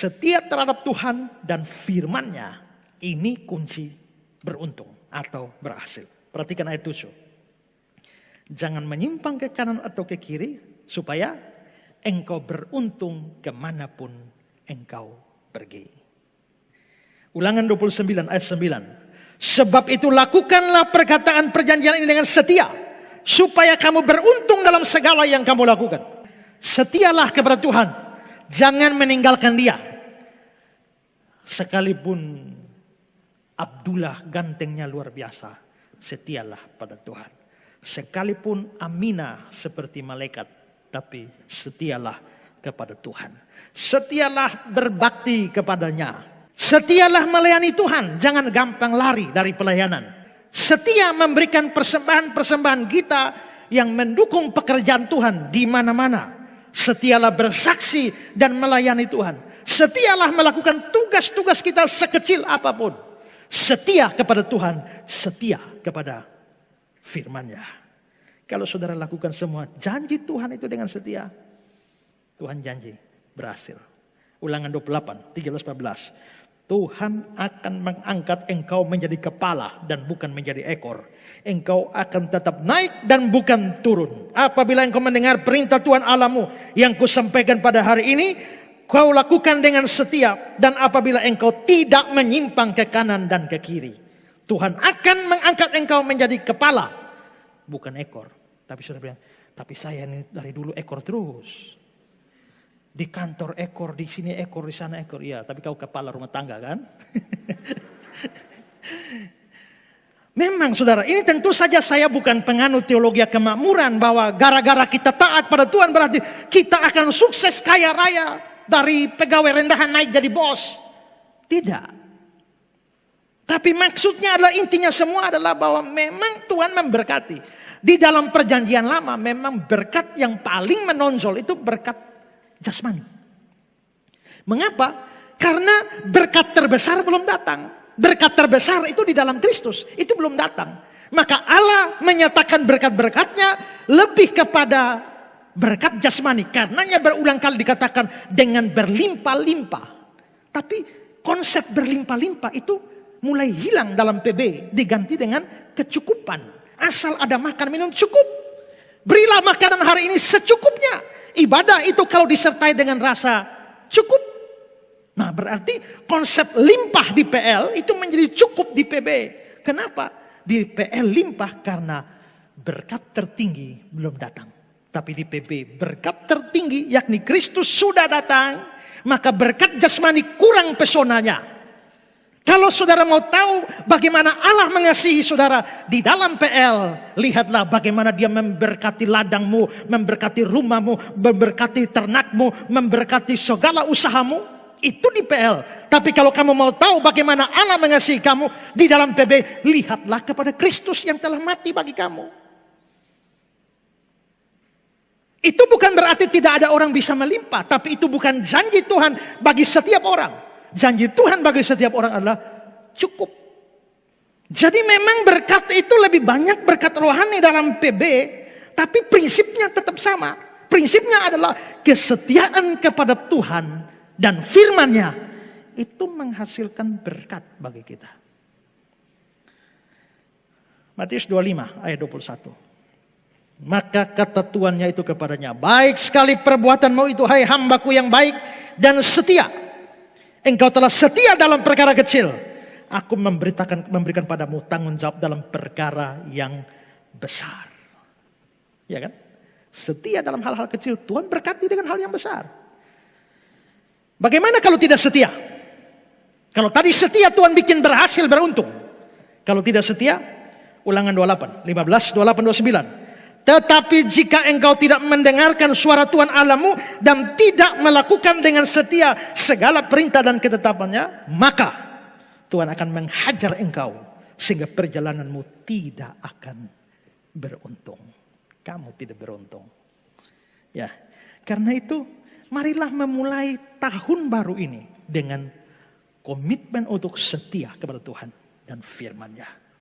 Setia terhadap Tuhan dan firman-Nya, ini kunci beruntung atau berhasil. Perhatikan ayat 7. Jangan menyimpang ke kanan atau ke kiri, supaya engkau beruntung kemanapun engkau pergi. Ulangan 29 ayat 9. Sebab itu lakukanlah perkataan perjanjian ini dengan setia, supaya kamu beruntung dalam segala yang kamu lakukan. Setialah kepada Tuhan, jangan meninggalkan Dia. Sekalipun Abdullah gantengnya luar biasa, setialah pada Tuhan. Sekalipun Aminah seperti malaikat, tapi setialah kepada Tuhan. Setialah berbakti kepadanya. Setialah melayani Tuhan, jangan gampang lari dari pelayanan. Setia memberikan persembahan-persembahan kita yang mendukung pekerjaan Tuhan di mana-mana. Setialah bersaksi dan melayani Tuhan. Setialah melakukan tugas-tugas kita sekecil apapun. Setia kepada Tuhan, setia kepada firman-Nya. Kalau saudara lakukan semua janji Tuhan itu dengan setia, Tuhan janji berhasil. Ulangan 28, 13-14. Tuhan akan mengangkat engkau menjadi kepala dan bukan menjadi ekor. Engkau akan tetap naik dan bukan turun. Apabila engkau mendengar perintah Tuhan Allahmu yang kusampaikan pada hari ini, kau lakukan dengan setia, dan apabila engkau tidak menyimpang ke kanan dan ke kiri, Tuhan akan mengangkat engkau menjadi kepala, bukan ekor. Tapi saudara bilang, tapi saya ini dari dulu ekor terus. Di kantor ekor, di sini ekor, di sana ekor. Iya, tapi kau kepala rumah tangga kan? Memang saudara, ini tentu saja saya bukan penganut teologi kemakmuran bahwa gara-gara kita taat pada Tuhan berarti kita akan sukses kaya raya. Dari pegawai rendahan naik jadi bos. Tidak. Tapi maksudnya adalah, intinya semua adalah bahwa memang Tuhan memberkati. Di dalam perjanjian lama memang berkat yang paling menonjol itu berkat jasmani. Mengapa? Karena berkat terbesar belum datang. Berkat terbesar itu di dalam Kristus. Itu belum datang. Maka Allah menyatakan berkat-berkatnya lebih kepada berkat jasmani, karenanya berulang kali dikatakan dengan berlimpah-limpah. Tapi konsep berlimpah-limpah itu mulai hilang dalam PB, diganti dengan kecukupan. Asal ada makan minum cukup. Berilah makanan hari ini secukupnya. Ibadah itu kalau disertai dengan rasa cukup. Nah, berarti konsep limpah di PL itu menjadi cukup di PB. Kenapa? Di PL limpah karena berkat tertinggi belum datang. Tapi di PB berkat tertinggi yakni Kristus sudah datang. Maka berkat jasmani kurang pesonanya. Kalau saudara mau tahu bagaimana Allah mengasihi saudara di dalam PL, lihatlah bagaimana Dia memberkati ladangmu, memberkati rumahmu, memberkati ternakmu, memberkati segala usahamu. Itu di PL. Tapi kalau kamu mau tahu bagaimana Allah mengasihi kamu di dalam PB, lihatlah kepada Kristus yang telah mati bagi kamu. Itu bukan berarti tidak ada orang bisa melimpah. Tapi itu bukan janji Tuhan bagi setiap orang. Janji Tuhan bagi setiap orang adalah cukup. Jadi memang berkat itu lebih banyak berkat rohani dalam PB. Tapi prinsipnya tetap sama. Prinsipnya adalah kesetiaan kepada Tuhan dan firman-Nya. Itu menghasilkan berkat bagi kita. Matius 25 ayat 21. Maka kata tuannya itu kepadanya, baik sekali perbuatanmu itu, hai hambaku yang baik dan setia. Engkau telah setia dalam perkara kecil. Aku memberikan padamu tanggung jawab dalam perkara yang besar. Ya kan? Setia dalam hal-hal kecil, Tuhan berkati dengan hal yang besar. Bagaimana kalau tidak setia? Kalau tadi setia Tuhan bikin berhasil, beruntung. Kalau tidak setia, Ulangan 28, 15, 28, 29. Tetapi jika engkau tidak mendengarkan suara Tuhan Allahmu dan tidak melakukan dengan setia segala perintah dan ketetapannya, maka Tuhan akan menghajar engkau sehingga perjalananmu tidak akan beruntung. Kamu tidak beruntung. Ya, karena itu marilah memulai tahun baru ini dengan komitmen untuk setia kepada Tuhan dan firman-Nya.